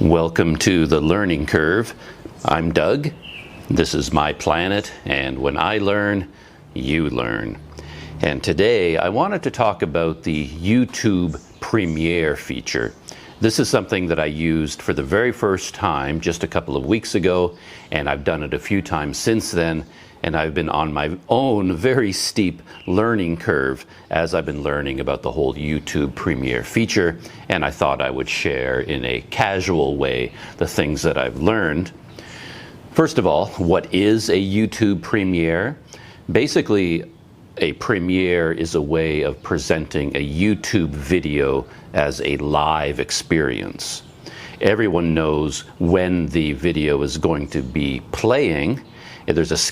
Welcome to the learning curve. I'm Doug. This is my planet, and when I learn, you learn. And today I wanted to talk about the YouTube Premiere feature. This is something that I used for the very first time just a couple of weeks ago, and I've done it a few times since then, and I've been on my own very steep learning curve as I've been learning about the whole YouTube Premiere feature, and I thought I would share in a casual way the things that I've learned. First of all, what is a YouTube Premiere? Basically, a premiere is a way of presenting a YouTube video as a live experience. Everyone knows when the video is going to be playing.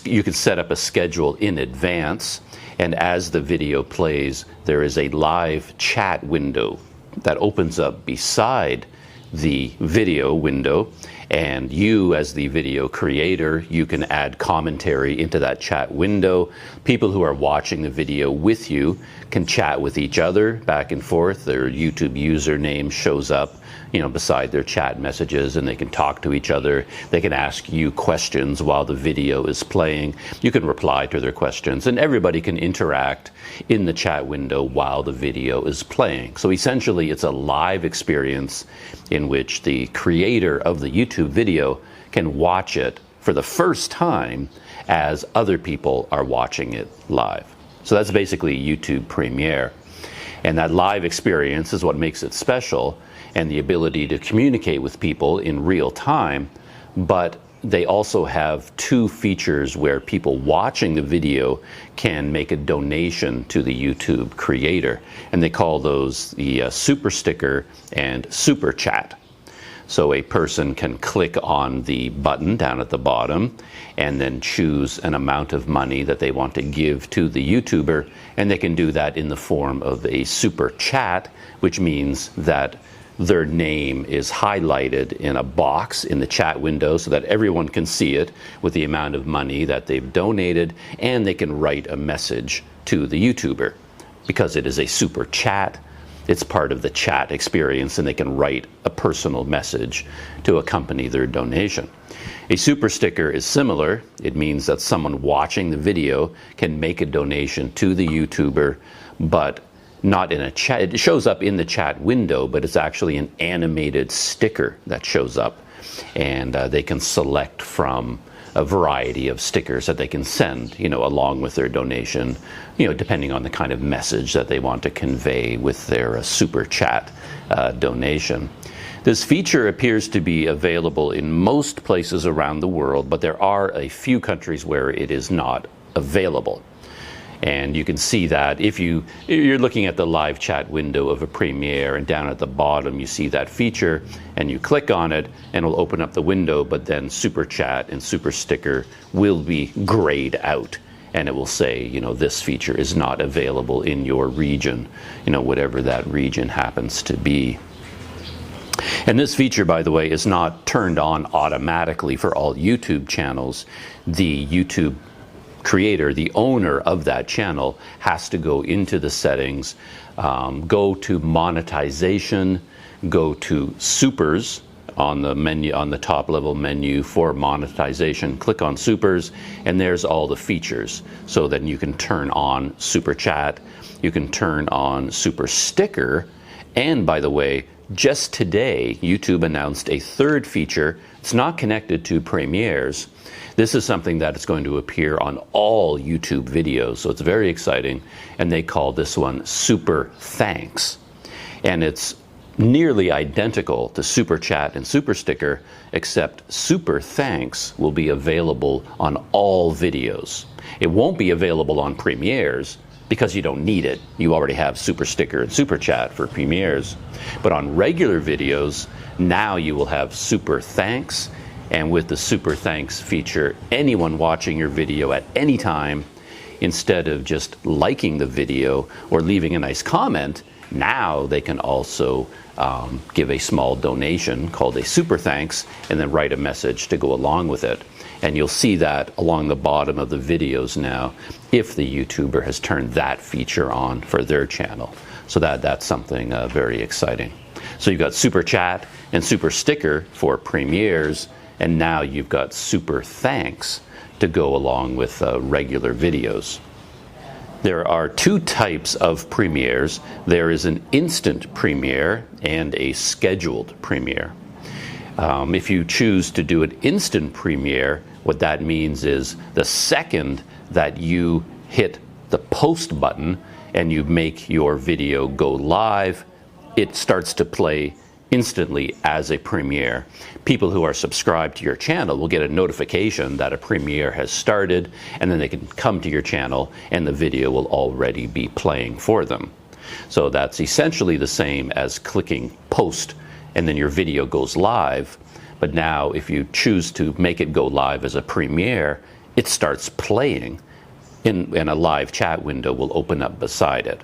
You can set up a schedule in advance, and as the video plays, there is a live chat window that opens up beside the video window, and you, as the video creator, you can add commentary into that chat window. People who are watching the video with you can chat with each other back and forth. Their YouTube username shows up, beside their chat messages, and they can talk to each other. They can ask you questions while the video is playing. You can reply to their questions, and everybody can interact in the chat window while the video is playing. So essentially, it's a live experience in which the creator of the YouTube video can watch it for the first time as other people are watching it live. So that's basically YouTube Premiere. And that live experience is what makes it special, and the ability to communicate with people in real time. But they also have two features where people watching the video can make a donation to the YouTube creator, and they call those the super sticker and super chat. So a person can click on the button down at the bottom and then choose an amount of money that they want to give to the YouTuber, and they can do that in the form of a super chat, which means that their name is highlighted in a box in the chat window so that everyone can see it with the amount of money that they've donated, and they can write a message to the YouTuber. Because it is a super chat, it's part of the chat experience, and they can write a personal message to accompany their donation. A super sticker is similar. It means that someone watching the video can make a donation to the YouTuber, but not in a chat. It shows up in the chat window, but it's actually an animated sticker that shows up, and they can select from a variety of stickers that they can send, along with their donation, depending on the kind of message that they want to convey with their super chat donation. This feature appears to be available in most places around the world, but there are a few countries where it is not available. And you can see that if you're looking at the live chat window of a Premiere, and down at the bottom you see that feature, and you click on it and it'll open up the window, but then super chat and super sticker will be grayed out, and it will say, this feature is not available in your region, whatever that region happens to be. And this feature, by the way, is not turned on automatically for all YouTube channels. The YouTube creator, the owner of that channel, has to go into the settings, go to monetization, go to supers on the menu, on the top level menu for monetization. Click on supers, and there's all the features. So then you can turn on super chat, you can turn on super sticker, and by the way, just today YouTube announced a third feature. It's not connected to premieres. This is something that is going to appear on all YouTube videos, so it's very exciting, and they call this one Super Thanks. And it's nearly identical to Super Chat and Super Sticker, except Super Thanks will be available on all videos. It won't be available on premieres because you don't need it. You already have Super Sticker and Super Chat for premieres. But on regular videos, now you will have Super Thanks. And with the Super Thanks feature, anyone watching your video at any time, instead of just liking the video or leaving a nice comment, now they can also give a small donation called a Super Thanks, and then write a message to go along with it. And you'll see that along the bottom of the videos now if the YouTuber has turned that feature on for their channel. So that's something very exciting. So you've got Super Chat and Super Sticker for premieres, and now you've got Super Thanks to go along with regular videos. There are two types of premieres. There is an instant premiere and a scheduled premiere. If you choose to do an instant premiere, what that means is the second that you hit the post button and you make your video go live, it starts to play instantly as a premiere. People who are subscribed to your channel will get a notification that a premiere has started, and then they can come to your channel and the video will already be playing for them. So that's essentially the same as clicking post and then your video goes live. But now if you choose to make it go live as a premiere, it starts playing and a live chat window will open up beside it.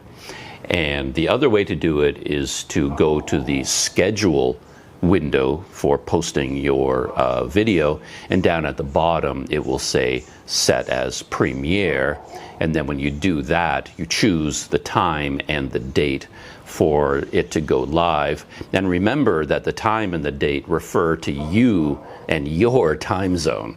And the other way to do it is to go to the schedule window for posting your video, and down at the bottom it will say set as premiere, and then when you do that you choose the time and the date for it to go live. And remember that the time and the date refer to you and your time zone.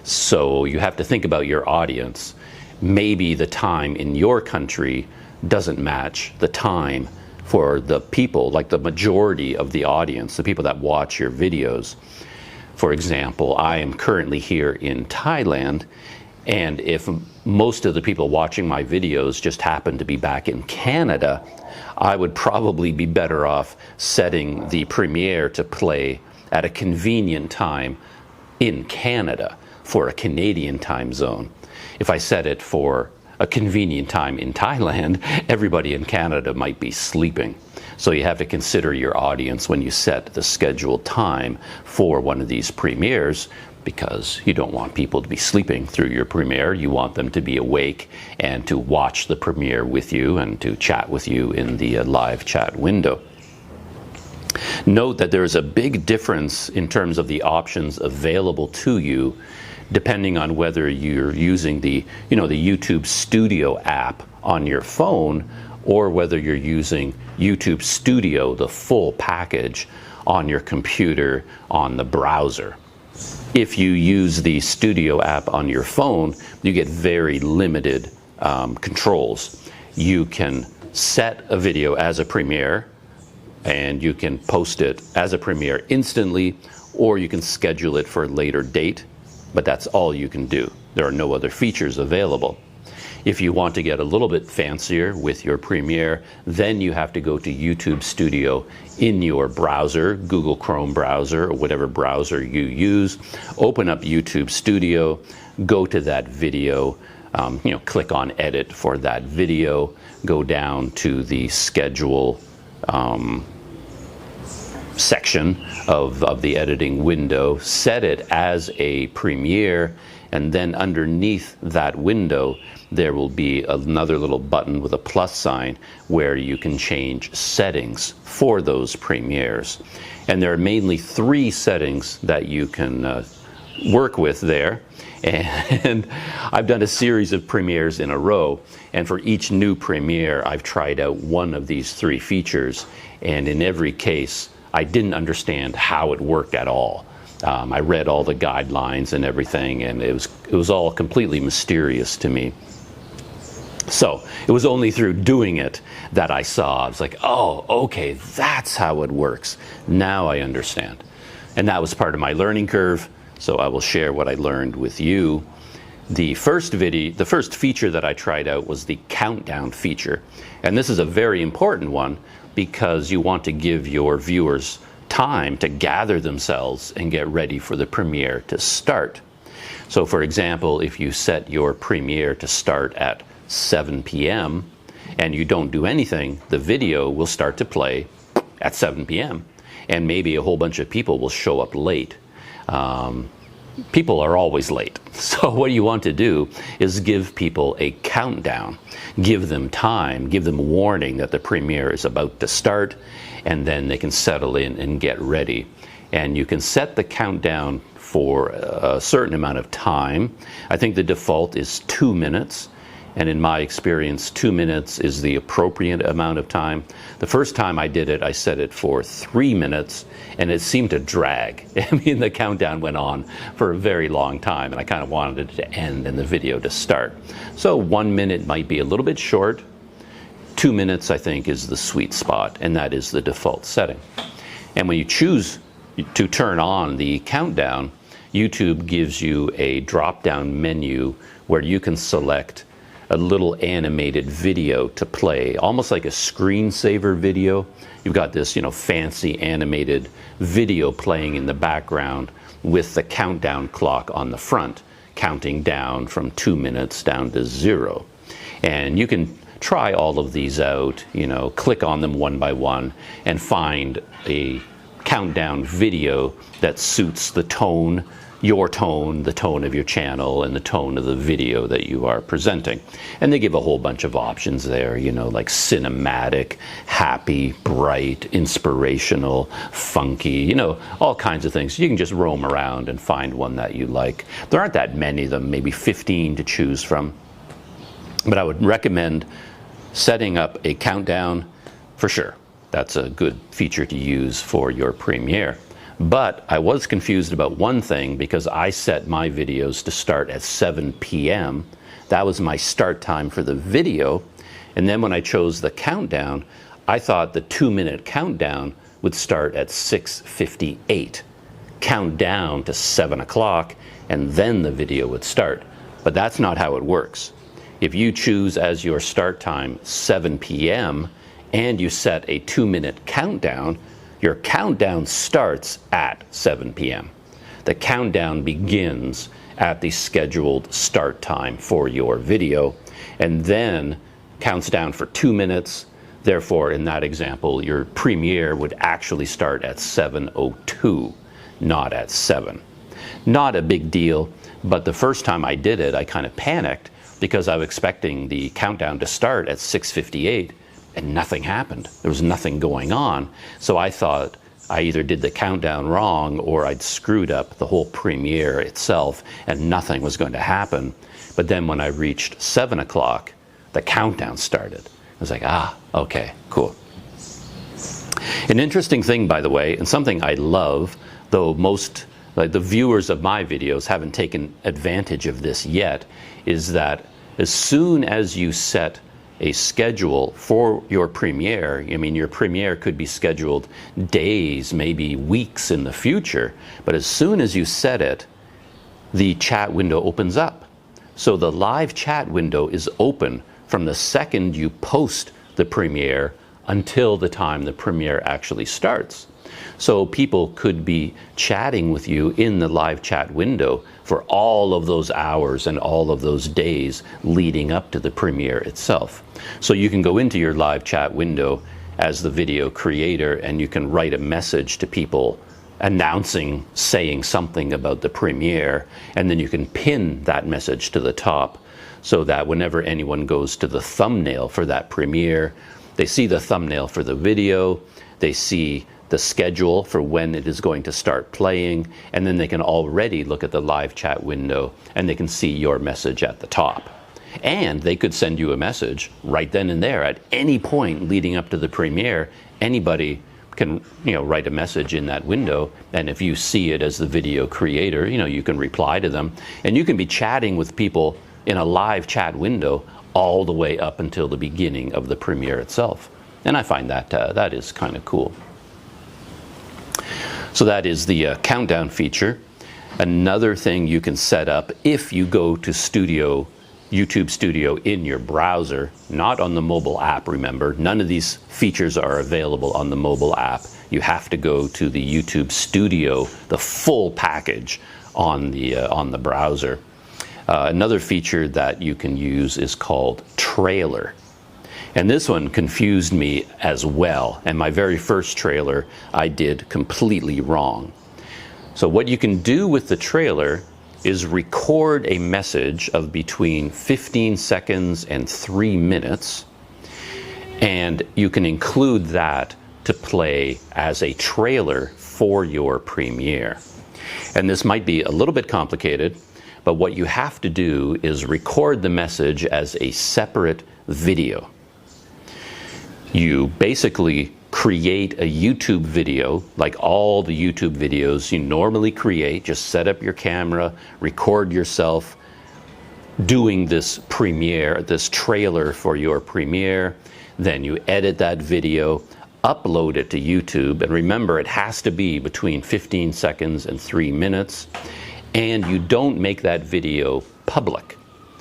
So you have to think about your audience. Maybe the time in your country doesn't match the time for the people, like the majority of the audience, the people that watch your videos. For example, I am currently here in Thailand, and if most of the people watching my videos just happen to be back in Canada, I would probably be better off setting the premiere to play at a convenient time in Canada for a Canadian time zone. If I set it for a convenient time in Thailand, everybody in Canada might be sleeping. So you have to consider your audience when you set the scheduled time for one of these premieres, because you don't want people to be sleeping through your premiere. You want them to be awake and to watch the premiere with you and to chat with you in the live chat window. Note that there is a big difference in terms of the options available to you depending on whether you're using the YouTube Studio app on your phone, or whether you're using YouTube Studio, the full package, on your computer on the browser. If you use the Studio app on your phone, you get very limited controls. You can set a video as a premiere, and you can post it as a premiere instantly, or you can schedule it for a later date. But that's all you can do. There are no other features available. If you want to get a little bit fancier with your premiere, then you have to go to YouTube Studio in your browser, Google Chrome browser, or whatever browser you use. Open up YouTube Studio, go to that video, click on edit for that video, go down to the schedule section of the editing window, set it as a premiere, and then underneath that window there will be another little button with a plus sign where you can change settings for those premieres. And there are mainly three settings that you can work with there. And I've done a series of premieres in a row, and for each new premiere I've tried out one of these three features, and in every case I didn't understand how it worked at all. I read all the guidelines and everything, and it was all completely mysterious to me. So it was only through doing it that I saw. I was like, oh, okay, that's how it works. Now I understand. And that was part of my learning curve, so I will share what I learned with you. The first feature that I tried out was the countdown feature. And this is a very important one, because you want to give your viewers time to gather themselves and get ready for the premiere to start. So for example, if you set your premiere to start at 7 p.m. and you don't do anything, the video will start to play at 7 p.m. and maybe a whole bunch of people will show up late. People are always late. So what you want to do is give people a countdown. Give them time, give them a warning that the premiere is about to start, and then they can settle in and get ready. And you can set the countdown for a certain amount of time. I think the default is 2 minutes. and in my experience 2 minutes is the appropriate amount of time. The first time I did it, I set it for 3 minutes, and it seemed to drag. I mean, the countdown went on for a very long time, and I kind of wanted it to end and the video to start. So 1 minute might be a little bit short. 2 minutes, I think, is the sweet spot, and that is the default setting. And when you choose to turn on the countdown, YouTube gives you a drop-down menu where you can select a little animated video to play, almost like a screensaver video. You've got this, fancy animated video playing in the background with the countdown clock on the front, counting down from 2 minutes down to 0. And you can try all of these out, click on them one by one and find a countdown video that suits the tone, your tone, the tone of your channel, and the tone of the video that you are presenting. And they give a whole bunch of options there, like cinematic, happy, bright, inspirational, funky, all kinds of things. You can just roam around and find one that you like. There aren't that many of them, maybe 15 to choose from. But I would recommend setting up a countdown for sure. That's a good feature to use for your Premiere. But I was confused about one thing because I set my videos to start at 7 p.m. That was my start time for the video. And then when I chose the countdown, I thought the 2-minute countdown would start at 6:58, count down to 7 o'clock, and then the video would start. But that's not how it works. If you choose as your start time 7 p.m. and you set a 2-minute countdown, your countdown starts at 7 p.m. The countdown begins at the scheduled start time for your video and then counts down for 2 minutes. Therefore, in that example, your premiere would actually start at 7:02, not at 7. Not a big deal, but the first time I did it, I kind of panicked because I was expecting the countdown to start at 6:58. And nothing happened. There was nothing going on. So I thought I either did the countdown wrong or I'd screwed up the whole premiere itself and nothing was going to happen. But then when I reached 7 o'clock, the countdown started. I was like, okay, cool. An interesting thing, by the way, and something I love, though most the viewers of my videos haven't taken advantage of this yet, is that as soon as you set a schedule for your premiere, your premiere could be scheduled days, maybe weeks in the future, but as soon as you set it, the chat window opens up. So the live chat window is open from the second you post the premiere until the time the premiere actually starts. So people could be chatting with you in the live chat window for all of those hours and all of those days leading up to the premiere itself. So you can go into your live chat window as the video creator and you can write a message to people announcing, saying something about the premiere, and then you can pin that message to the top so that whenever anyone goes to the thumbnail for that premiere, they see the thumbnail for the video, they see the schedule for when it is going to start playing, and then they can already look at the live chat window and they can see your message at the top. And they could send you a message right then and there at any point leading up to the premiere. Anybody can write a message in that window, and if you see it as the video creator, you can reply to them, and you can be chatting with people in a live chat window all the way up until the beginning of the premiere itself. And I find that that is kind of cool. So that is the countdown feature. Another thing you can set up if you go to YouTube Studio in your browser, not on the mobile app, remember. None of these features are available on the mobile app. You have to go to the YouTube Studio, the full package on the browser. Another feature that you can use is called trailer. And this one confused me as well. And my very first trailer, I did completely wrong. So what you can do with the trailer is record a message of between 15 seconds and 3 minutes. And you can include that to play as a trailer for your premiere. And this might be a little bit complicated, but what you have to do is record the message as a separate video. You basically create a YouTube video, like all the YouTube videos you normally create. Just set up your camera, record yourself doing this premiere, this trailer for your premiere. Then you edit that video, upload it to YouTube, and remember, it has to be between 15 seconds and 3 minutes. And you don't make that video public.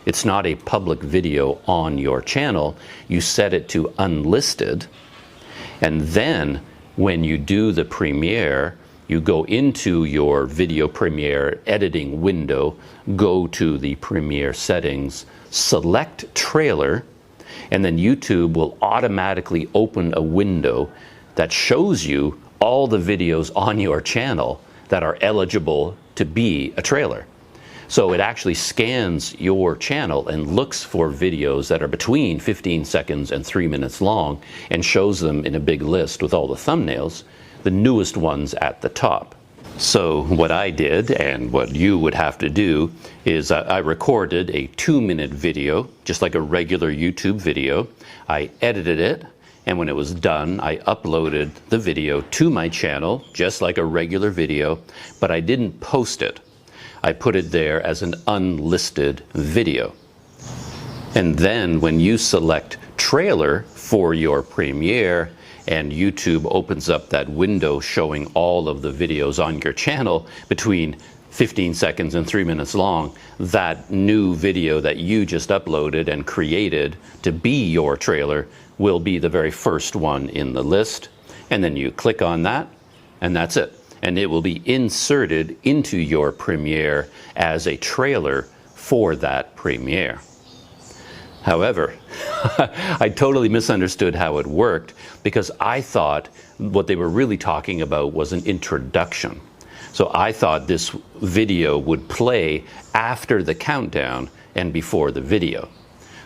It's not a public video on your channel. You set it to unlisted, and then when you do the premiere, you go into your video premiere editing window, go to the premiere settings, select trailer, and then YouTube will automatically open a window that shows you all the videos on your channel that are eligible to be a trailer. So it actually scans your channel and looks for videos that are between 15 seconds and 3 minutes long and shows them in a big list with all the thumbnails, the newest ones at the top. So what I did, and what you would have to do, is I recorded a 2-minute video, just like a regular YouTube video. I edited it, and when it was done, I uploaded the video to my channel, just like a regular video, but I didn't post it. I put it there as an unlisted video. And then when you select trailer for your premiere, and YouTube opens up that window showing all of the videos on your channel between 15 seconds and 3 minutes long, that new video that you just uploaded and created to be your trailer will be the very first one in the list. And then you click on that, and that's it. And it will be inserted into your premiere as a trailer for that premiere. However, I totally misunderstood how it worked, because I thought what they were really talking about was an introduction. So I thought this video would play after the countdown and before the video.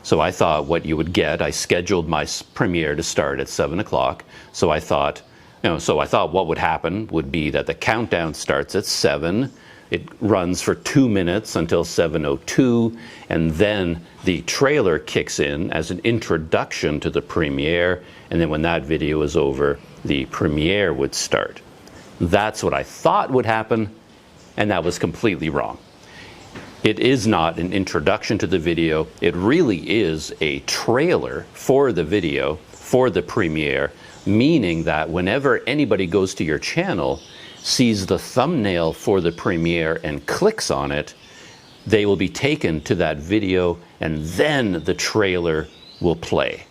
So I thought what you would get, I scheduled my premiere to start at 7 o'clock. So I thought, what would happen would be that the countdown starts at 7. It runs for 2 minutes until 7:02, and then the trailer kicks in as an introduction to the premiere, and then when that video is over, the premiere would start. That's what I thought would happen, and that was completely wrong. It is not an introduction to the video. It really is a trailer for the video, for the premiere, meaning that whenever anybody goes to your channel, sees the thumbnail for the premiere and clicks on it, they will be taken to that video, and then the trailer will play.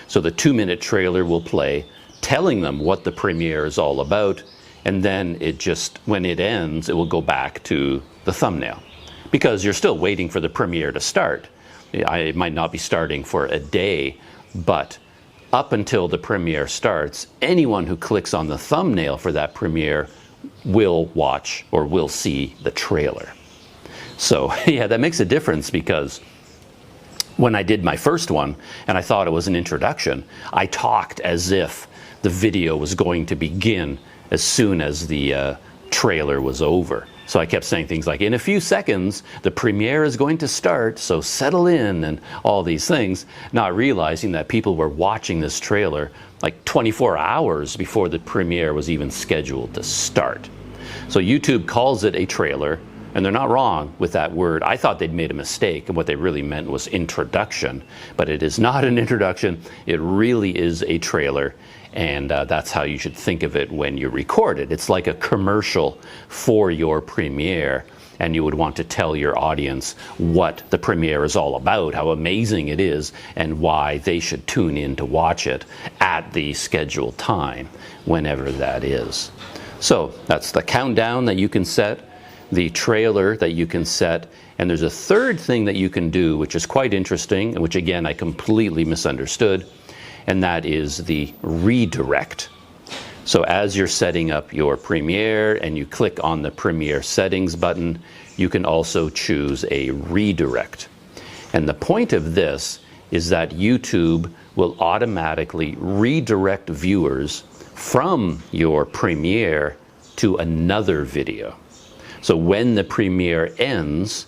So the 2-minute trailer will play, telling them what the premiere is all about, and then it just, when it ends, it will go back to the thumbnail. Because you're still waiting for the premiere to start. It might not be starting for a day, but up until the premiere starts, anyone who clicks on the thumbnail for that premiere will watch or will see the trailer. So yeah, that makes a difference, because when I did my first one and I thought it was an introduction, I talked as if the video was going to begin as soon as the trailer was over. So I kept saying things like, in a few seconds, the premiere is going to start, so settle in, and all these things, not realizing that people were watching this trailer like 24 hours before the premiere was even scheduled to start. So YouTube calls it a trailer, and they're not wrong with that word. I thought they'd made a mistake, and what they really meant was introduction, but it is not an introduction. It really is a trailer. And that's how you should think of it when you record it. It's like a commercial for your premiere, and you would want to tell your audience what the premiere is all about, how amazing it is, and why they should tune in to watch it at the scheduled time, whenever that is. So that's the countdown that you can set, the trailer that you can set, and there's a third thing that you can do, which is quite interesting, and which again I completely misunderstood, and that is the redirect. So as you're setting up your premiere and you click on the premiere settings button, you can also choose a redirect. And the point of this is that YouTube will automatically redirect viewers from your premiere to another video. So when the premiere ends,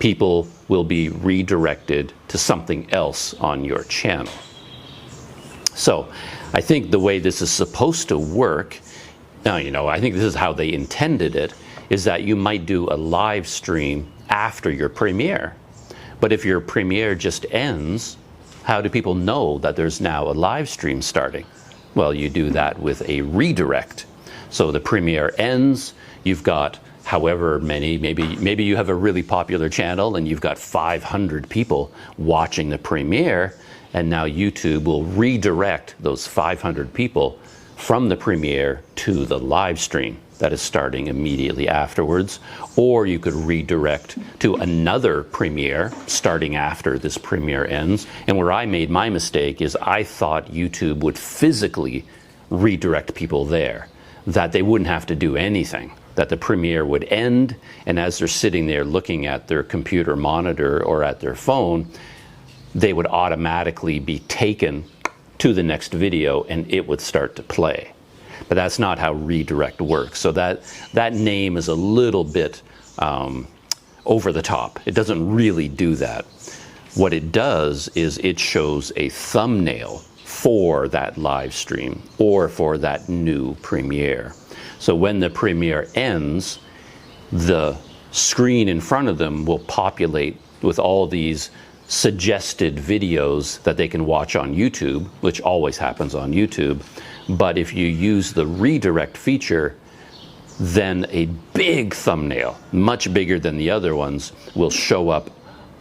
people will be redirected to something else on your channel. So I think the way this is supposed to work, now, I think this is how they intended it, is that you might do a live stream after your premiere. But if your premiere just ends, how do people know that there's now a live stream starting? Well, you do that with a redirect. So the premiere ends, you've got however many, maybe you have a really popular channel and you've got 500 people watching the premiere, and now YouTube will redirect those 500 people from the premiere to the live stream that is starting immediately afterwards. Or you could redirect to another premiere starting after this premiere ends. And where I made my mistake is I thought YouTube would physically redirect people there, that they wouldn't have to do anything, that the premiere would end, and as they're sitting there looking at their computer monitor or at their phone, they would automatically be taken to the next video and it would start to play. But that's not how redirect works. So that name is a little bit over the top. It doesn't really do that. What it does is it shows a thumbnail for that live stream or for that new premiere. So when the premiere ends, the screen in front of them will populate with all these suggested videos that they can watch on YouTube, which always happens on YouTube. But if you use the redirect feature, then a big thumbnail, much bigger than the other ones, will show up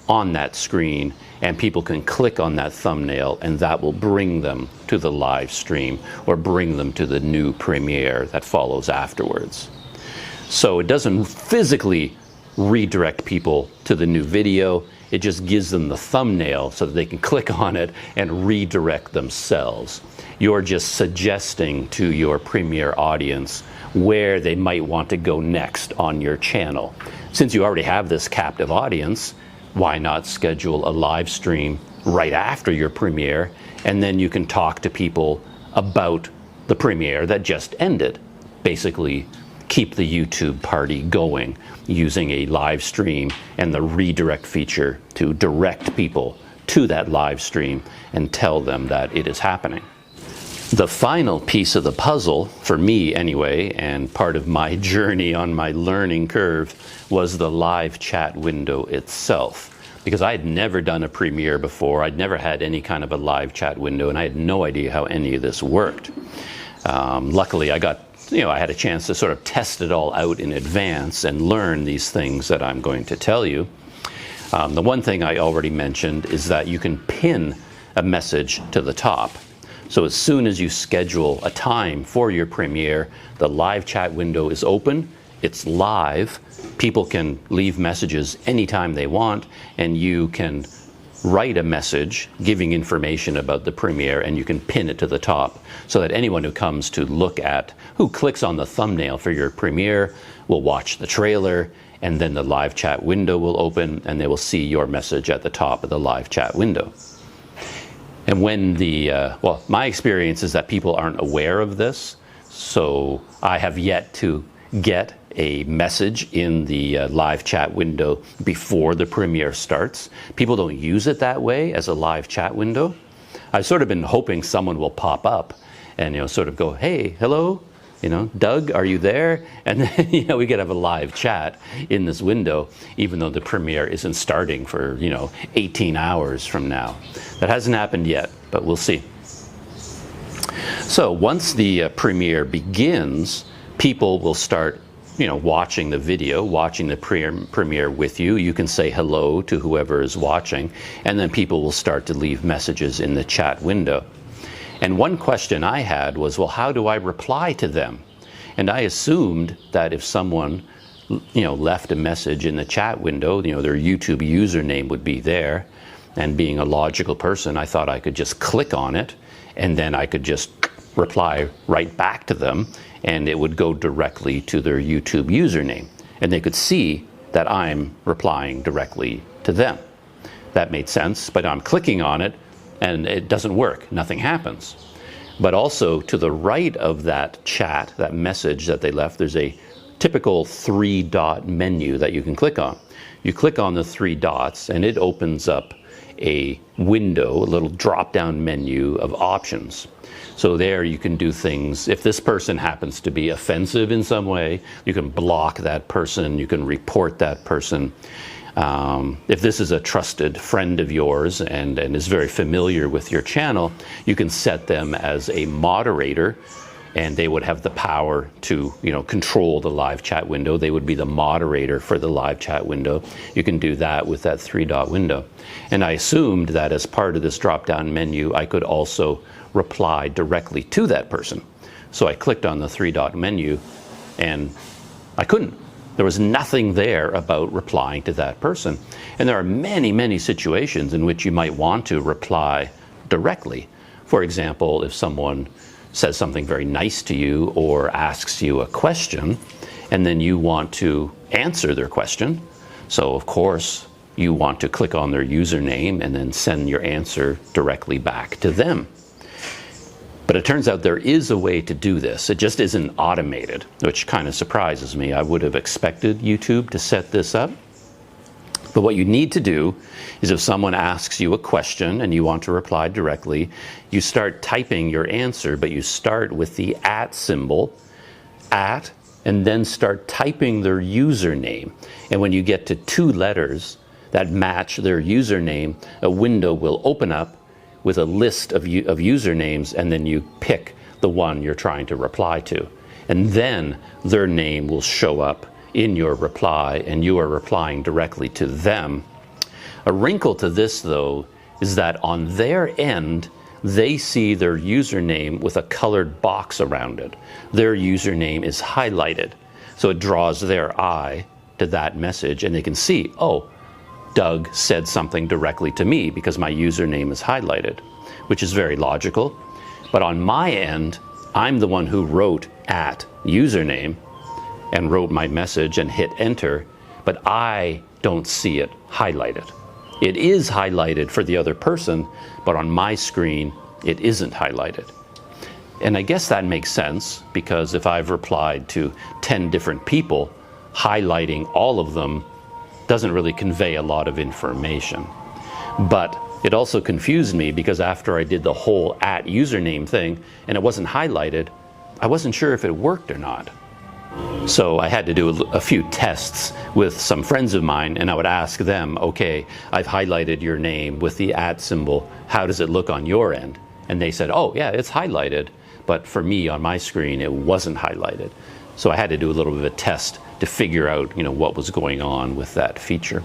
on that screen, and people can click on that thumbnail and that will bring them to the live stream or bring them to the new premiere that follows afterwards. So it doesn't physically redirect people to the new video, it just gives them the thumbnail so that they can click on it and redirect themselves. You're just suggesting to your premiere audience where they might want to go next on your channel. Since you already have this captive audience, why not schedule a live stream right after your premiere, and then you can talk to people about the premiere that just ended. Basically, keep the YouTube party going using a live stream and the redirect feature to direct people to that live stream and tell them that it is happening. The final piece of the puzzle, for me anyway, and part of my journey on my learning curve, was the live chat window itself. Because I had never done a premiere before, I'd never had any kind of a live chat window, and I had no idea how any of this worked. Luckily, I had a chance to sort of test it all out in advance and learn these things that I'm going to tell you. The one thing I already mentioned is that you can pin a message to the top. So as soon as you schedule a time for your premiere, the live chat window is open, it's live, people can leave messages anytime they want, and you can write a message giving information about the premiere, and you can pin it to the top so that anyone who comes to look at, who clicks on the thumbnail for your premiere, will watch the trailer, and then the live chat window will open and they will see your message at the top of the live chat window. And when my experience is that people aren't aware of this, so I have yet to get a message in the live chat window before the premiere starts. People don't use it that way as a live chat window. I've sort of been hoping someone will pop up and sort of go, hey, hello, Doug, are you there? And then we could have a live chat in this window, even though the premiere isn't starting for 18 hours from now. That hasn't happened yet, but we'll see. So once the premiere begins, people will start watching the video, watching the premiere with you. You can say hello to whoever is watching, and then people will start to leave messages in the chat window. And one question I had was, well, how do I reply to them? And I assumed that if someone left a message in the chat window, their YouTube username would be there. And being a logical person, I thought I could just click on it, and then I could just reply right back to them, and it would go directly to their YouTube username. And they could see that I'm replying directly to them. That made sense, but I'm clicking on it, and it doesn't work. Nothing happens. But also to the right of that chat, that message that they left, there's a typical 3-dot menu that you can click on. You click on the 3 dots and it opens up a window, a little drop-down menu of options. So there you can do things. If this person happens to be offensive in some way, you can block that person, you can report that person. If this is a trusted friend of yours and is very familiar with your channel, you can set them as a moderator, and they would have the power to, control the live chat window. They would be the moderator for the live chat window. You can do that with that 3-dot window. And I assumed that as part of this drop-down menu, I could also reply directly to that person. So I clicked on the 3-dot menu and I couldn't. There was nothing there about replying to that person. And there are many, many situations in which you might want to reply directly. For example, if someone says something very nice to you or asks you a question, and then you want to answer their question. So of course, you want to click on their username and then send your answer directly back to them. But it turns out there is a way to do this. It just isn't automated, which kind of surprises me. I would have expected YouTube to set this up. But what you need to do is if someone asks you a question and you want to reply directly, you start typing your answer, but you start with the @ symbol, and then start typing their username. And when you get to 2 letters that match their username, a window will open up with a list of usernames, and then you pick the one you're trying to reply to. And then their name will show up in your reply, and you are replying directly to them. A wrinkle to this, though, is that on their end, they see their username with a colored box around it. Their username is highlighted, so it draws their eye to that message, and they can see, oh, Doug said something directly to me because my username is highlighted, which is very logical. But on my end, I'm the one who wrote @username and wrote my message and hit enter, but I don't see it highlighted. It is highlighted for the other person, but on my screen, it isn't highlighted. And I guess that makes sense, because if I've replied to 10 different people, highlighting all of them doesn't really convey a lot of information. But it also confused me, because after I did the whole @username thing and it wasn't highlighted, I wasn't sure if it worked or not. So I had to do a few tests with some friends of mine, and I would ask them, okay, I've highlighted your name with the @ symbol. How does it look on your end? And they said, oh yeah, it's highlighted. But for me on my screen, it wasn't highlighted. So I had to do a little bit of a test to figure out, what was going on with that feature.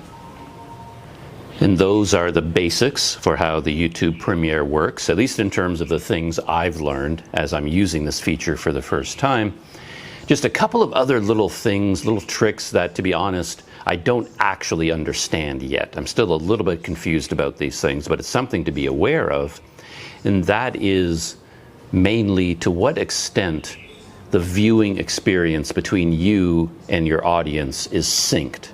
And those are the basics for how the YouTube Premiere works, at least in terms of the things I've learned as I'm using this feature for the first time. Just a couple of other little things, little tricks that, to be honest, I don't actually understand yet. I'm still a little bit confused about these things, but it's something to be aware of. And that is mainly to what extent the viewing experience between you and your audience is synced.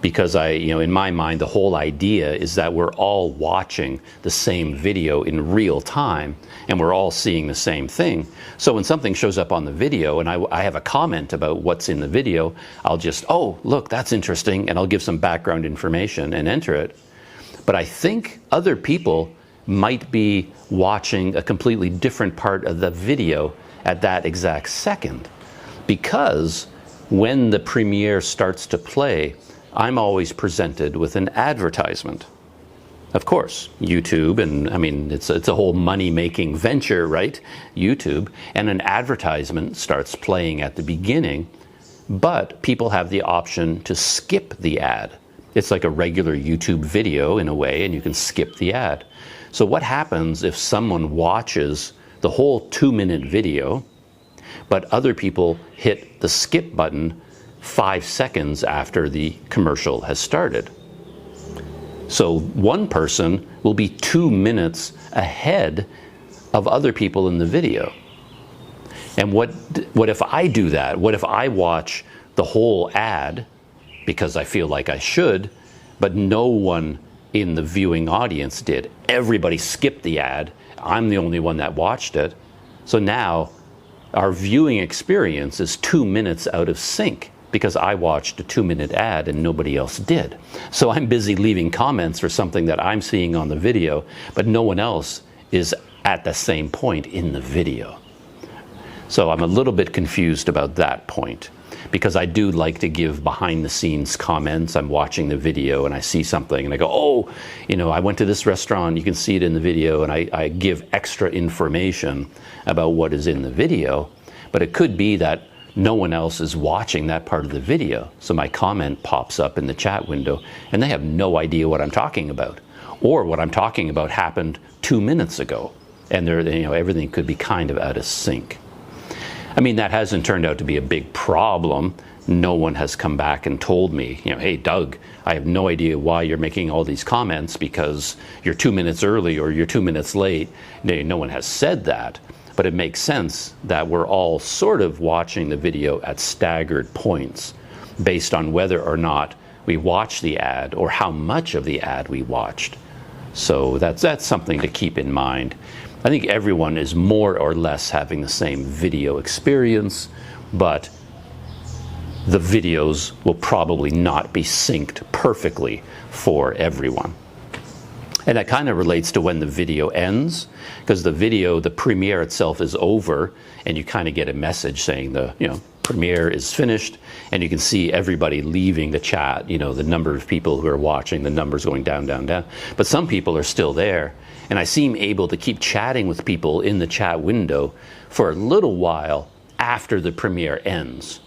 Because in my mind, the whole idea is that we're all watching the same video in real time, and we're all seeing the same thing. So when something shows up on the video and I have a comment about what's in the video, I'll just, oh, look, that's interesting, and I'll give some background information and enter it. But I think other people might be watching a completely different part of the video at that exact second. Because when the premiere starts to play, I'm always presented with an advertisement. Of course, YouTube, and it's a whole money-making venture, right? YouTube, and an advertisement starts playing at the beginning, but people have the option to skip the ad. It's like a regular YouTube video in a way, and you can skip the ad. So what happens if someone watches the whole 2-minute video, but other people hit the skip button 5 seconds after the commercial has started? So one person will be 2 minutes ahead of other people in the video. And what if I do that? What if I watch the whole ad because I feel like I should, but no one in the viewing audience did? Everybody skipped the ad. I'm the only one that watched it. So now our viewing experience is 2 minutes out of sync because I watched a 2-minute ad and nobody else did. So I'm busy leaving comments for something that I'm seeing on the video, but no one else is at the same point in the video. So I'm a little bit confused about that point, because I do like to give behind the scenes comments. I'm watching the video and I see something and I go, oh, you know, I went to this restaurant, you can see it in the video, and I give extra information about what is in the video. But it could be that no one else is watching that part of the video. So my comment pops up in the chat window and they have no idea what I'm talking about. Or what I'm talking about happened 2 minutes ago. And they're, you know, everything could be kind of out of sync. I mean, that hasn't turned out to be a big problem. No one has come back and told me, you know, hey, Doug, I have no idea why you're making all these comments because you're 2 minutes early or you're 2 minutes late. No one has said that, but it makes sense that we're all sort of watching the video at staggered points based on whether or not we watched the ad or how much of the ad we watched. So that's something to keep in mind. I think everyone is more or less having the same video experience, but the videos will probably not be synced perfectly for everyone. And that kind of relates to when the video ends, because the video, the premiere itself is over, and you kind of get a message saying the, you know, premiere is finished, and you can see everybody leaving the chat, you know, the number of people who are watching, the numbers going down, down, down. But some people are still there, and I seem able to keep chatting with people in the chat window for a little while after the premiere ends.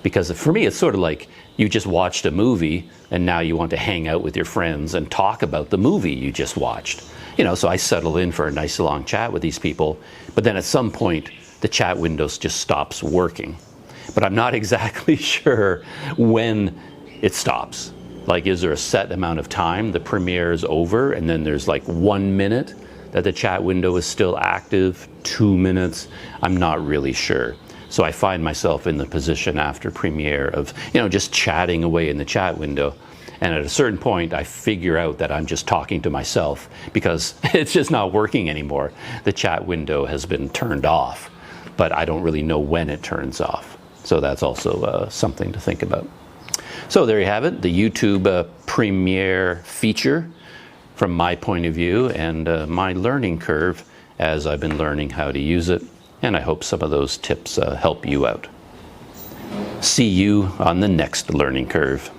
Because for me, it's sort of like you just watched a movie and now you want to hang out with your friends and talk about the movie you just watched. You know, so I settle in for a nice long chat with these people, but then at some point the chat window just stops working. But I'm not exactly sure when it stops. Like, is there a set amount of time the premiere is over and then there's like 1 minute that the chat window is still active, 2 minutes? I'm not really sure. So I find myself in the position after premiere of, you know, just chatting away in the chat window. And at a certain point, I figure out that I'm just talking to myself because it's just not working anymore. The chat window has been turned off, but I don't really know when it turns off. So that's also something to think about. So there you have it, the YouTube Premiere feature from my point of view and my learning curve as I've been learning how to use it. And I hope some of those tips help you out. See you on the next learning curve.